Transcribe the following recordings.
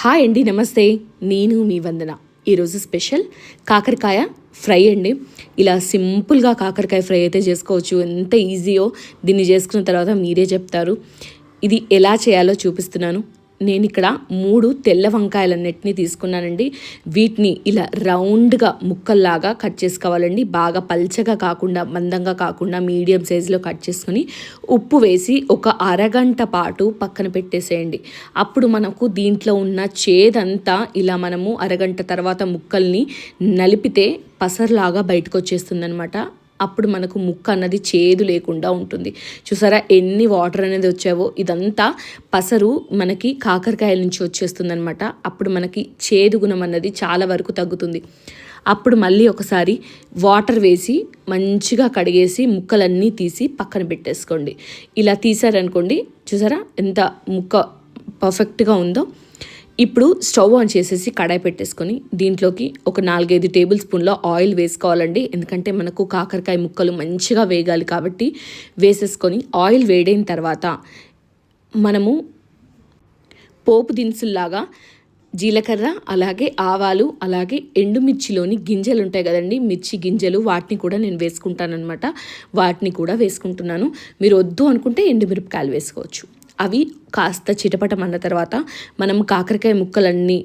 Hi అండి, నమస్తే. నేను మీ వందన. ఈరోజు స్పెషల్ కాకరకాయ ఫ్రై అండి. ఇలా సింపుల్గా కాకరకాయ ఫ్రై అయితే చేసుకోవచ్చు. ఎంత ఈజీయో దీన్ని చేసుకున్న తర్వాత మీరే చెప్తారు. ఇది ఎలా చేయాలో చూపిస్తున్నాను. నేను ఇక్కడ 3 తెల్ల వంకాయలన్నిటిని తీసుకున్నానండి. వీటిని ఇలా రౌండ్గా ముక్కల్లాగా కట్ చేసుకోవాలండి. బాగా పల్చగా కాకుండా, మందంగా కాకుండా మీడియం సైజులో కట్ చేసుకొని ఉప్పు వేసి ఒక అరగంట పాటు పక్కన పెట్టేసేయండి. అప్పుడు మనకు దీంట్లో ఉన్న చేదంతా ఇలా మనము అరగంట తర్వాత ముక్కల్ని నలిపితే పసర్లాగా బయటకు వచ్చేస్తుంది అనమాట. అప్పుడు మనకు ముక్క అన్నది చేదు లేకుండా ఉంటుంది. చూసారా ఎన్ని వాటర్ అనేది వచ్చావో, ఇదంతా పసరు మనకి కాకరకాయల నుంచి వచ్చేస్తుంది అనమాట. అప్పుడు మనకి చేదు గుణం అన్నది చాలా వరకు తగ్గుతుంది. అప్పుడు మళ్ళీ ఒకసారి వాటర్ వేసి మంచిగా కడిగేసి ముక్కలన్నీ తీసి పక్కన పెట్టేసుకోండి. ఇలా తీసారనుకోండి, చూసారా ఎంత ముక్క పర్ఫెక్ట్గా ఉందో. ఇప్పుడు స్టవ్ ఆన్ చేసేసి కడాయి పెట్టేసుకొని దీంట్లోకి ఒక 4-5 టేబుల్ స్పూన్ల ఆయిల్ వేసుకోవాలండి. ఎందుకంటే మనకు కాకరకాయ ముక్కలు మంచిగా వేగాలి కాబట్టి వేసేసుకొని ఆయిల్ వేడైన తర్వాత మనము పోపు దినుసుల్లాగా జీలకర్ర, అలాగే ఆవాలు, అలాగే ఎండుమిర్చిలోని గింజలు ఉంటాయి కదండి, మిర్చి గింజలు, వాటిని కూడా నేను వేసుకుంటానమాట. వాటిని కూడా వేసుకుంటున్నాను. మీరు వద్దు అనుకుంటే ఎండుమిరపకాయలు వేసుకోవచ్చు. అవి కాస్త చిటపటమన్న తర్వాత మనం కాకరకాయ ముక్కలన్నీ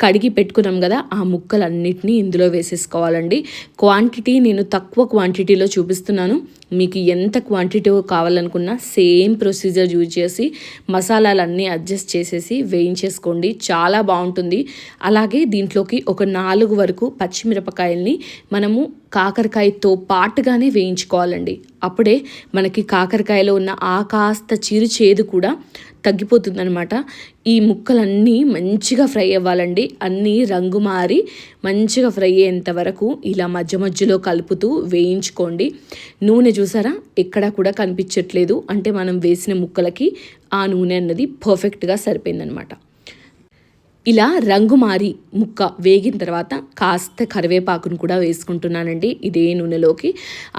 కడిగి పెట్టుకున్నాం కదా, ఆ ముక్కలన్నిటినీ ఇందులో వేసేసుకోవాలండి. క్వాంటిటీ నేను తక్కువ క్వాంటిటీలో చూపిస్తున్నాను. మీకు ఎంత క్వాంటిటీ కావాలనుకున్నా సేమ్ ప్రొసీజర్ యూజ్ చేసి మసాలాలన్నీ అడ్జస్ట్ చేసేసి వేయించేసుకోండి. చాలా బాగుంటుంది. అలాగే దీంట్లోకి ఒక 4 వరకు పచ్చిమిరపకాయల్ని మనము కాకరకాయతో పాటుగానే వేయించుకోవాలండి. అప్పుడే మనకి కాకరకాయలో ఉన్న ఆ కాస్త చిరు చేదు కూడా తగ్గిపోతుందనమాట. ఈ ముక్కలన్నీ మంచిగా ఫ్రై అవ్వాలండి. అన్నీ రంగు మారి మంచిగా ఫ్రై అయ్యేంత వరకు ఇలా మధ్య మధ్యలో కలుపుతూ వేయించుకోండి. నూనె చూసారా ఎక్కడా కూడా కనిపించట్లేదు, అంటే మనం వేసిన ముక్కలకి ఆ నూనె అన్నది పర్ఫెక్ట్గా సరిపోయిందనమాట. ఇలా రంగు మారి ముక్క వేగిన తర్వాత కాస్త కరివేపాకును కూడా వేసుకుంటున్నానండి. ఇదే నూనెలోకి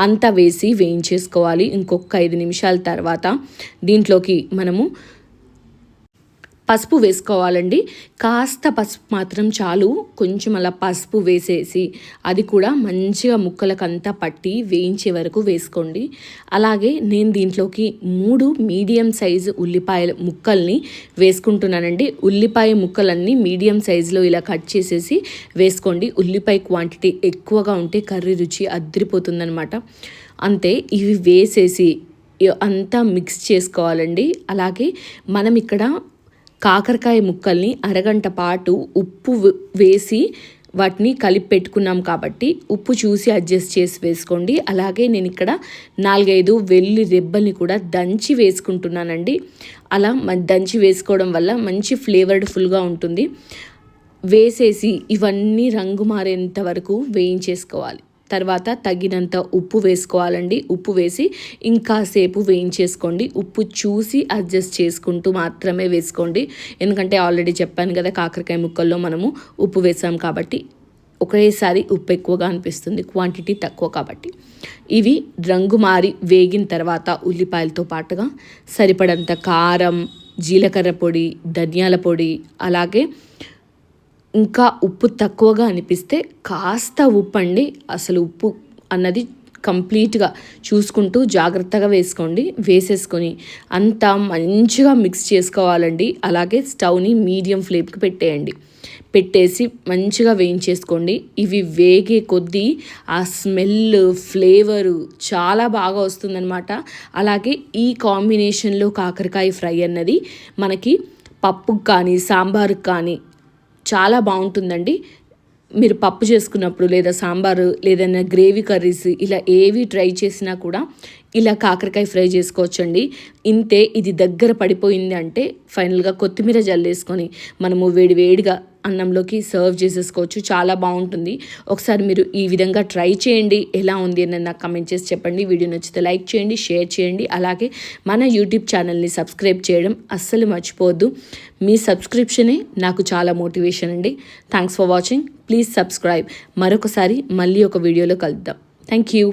అంతా వేసి వేయించేసుకోవాలి. ఇంకొక 5 నిమిషాల తర్వాత దీంట్లోకి మనము పసుపు వేసుకోవాలండి. కాస్త పసుపు మాత్రం చాలు. కొంచెం అలా పసుపు వేసేసి అది కూడా మంచిగా ముక్కలకంతా పట్టి వేయించే వరకు వేసుకోండి. అలాగే నేను దీంట్లోకి 3 మీడియం సైజు ఉల్లిపాయల ముక్కల్ని వేసుకుంటున్నానండి. ఉల్లిపాయ ముక్కలన్నీ మీడియం సైజులో ఇలా కట్ చేసేసి వేసుకోండి. ఉల్లిపాయ క్వాంటిటీ ఎక్కువగా ఉంటే కర్రీ రుచి అదిరిపోతుందనమాట. అంతే, ఇవి వేసేసి అంతా మిక్స్ చేసుకోవాలండి. అలాగే మనం ఇక్కడ కాకరకాయ ముక్కల్ని అరగంట పాటు ఉప్పు వేసి వాటిని కలిపి పెట్టుకున్నాం కాబట్టి ఉప్పు చూసి అడ్జస్ట్ చేసి వేసుకోండి. అలాగే నేను ఇక్కడ 4-5 వెల్లుల్లి రెబ్బల్ని కూడా దంచి వేసుకుంటున్నానండి. అలా దంచి వేసుకోవడం వల్ల మంచి ఫ్లేవర్డ్ఫుల్గా ఉంటుంది. వేసేసి ఇవన్నీ రంగు మారేంత వరకు వేయించేసుకోవాలి. తర్వాత తగినంత ఉప్పు వేసుకోవాలండి. ఉప్పు వేసి ఇంకాసేపు వేయించేసుకోండి. ఉప్పు చూసి అడ్జస్ట్ చేసుకుంటూ మాత్రమే వేసుకోండి. ఎందుకంటే ఆల్రెడీ చెప్పాను కదా, కాకరకాయ ముక్కల్లో మనము ఉప్పు వేసాం కాబట్టి ఒకేసారి ఉప్పు ఎక్కువగా అనిపిస్తుంది, క్వాంటిటీ తక్కువ కాబట్టి. ఇవి రంగు మారి వేగిన తర్వాత ఉల్లిపాయలతో పాటుగా సరిపడంత కారం, జీలకర్ర పొడి, ధనియాల పొడి, అలాగే ఇంకా ఉప్పు తక్కువగా అనిపిస్తే కాస్త ఉప్పు అండి. అసలు ఉప్పు అన్నది కంప్లీట్గా చూసుకుంటూ జాగ్రత్తగా వేసుకోండి. వేసేసుకొని అంతా మంచిగా మిక్స్ చేసుకోవాలండి. అలాగే స్టవ్ని మీడియం ఫ్లేమ్కి పెట్టేయండి. పెట్టేసి మంచిగా వేయించేసుకోండి. ఇవి వేగే కొద్దీ ఆ స్మెల్, ఫ్లేవరు చాలా బాగా వస్తుందన్నమాట. అలాగే ఈ కాంబినేషన్లో కాకరకాయ ఫ్రై అన్నది మనకి పప్పుకు కానీ సాంబారుకు కానీ చాలా బాగుంటుందండి. మీరు పప్పు చేసుకున్నప్పుడు లేదా సాంబారు లేదన్నా గ్రేవీ కర్రీస్ ఇలా ఏవి ట్రై చేసినా కూడా ఇలా కాకరకాయ ఫ్రై చేసుకోవచ్చండి. ఇంతే, ఇది దగ్గర పడిపోయింది అంటే ఫైనల్గా కొత్తిమీర జల్లేసుకొని మనము వేడివేడిగా అన్నంలోకి సర్వ్ చేసేసుకోవచ్చు. చాలా బాగుంటుంది. ఒకసారి మీరు ఈ విధంగా ట్రై చేయండి. ఎలా ఉంది అని నాకు కమెంట్ చేసి చెప్పండి. వీడియో నచ్చితే లైక్ చేయండి, షేర్ చేయండి. అలాగే మన యూట్యూబ్ ఛానల్ని సబ్స్క్రైబ్ చేయడం అస్సలు మర్చిపోవద్దు. మీ సబ్స్క్రిప్షనే నాకు చాలా మోటివేషన్ అండి. Thanks for watching. Please subscribe. మరొకసారి మళ్ళీ ఒక వీడియోలో కలుద్దాం. Thank you.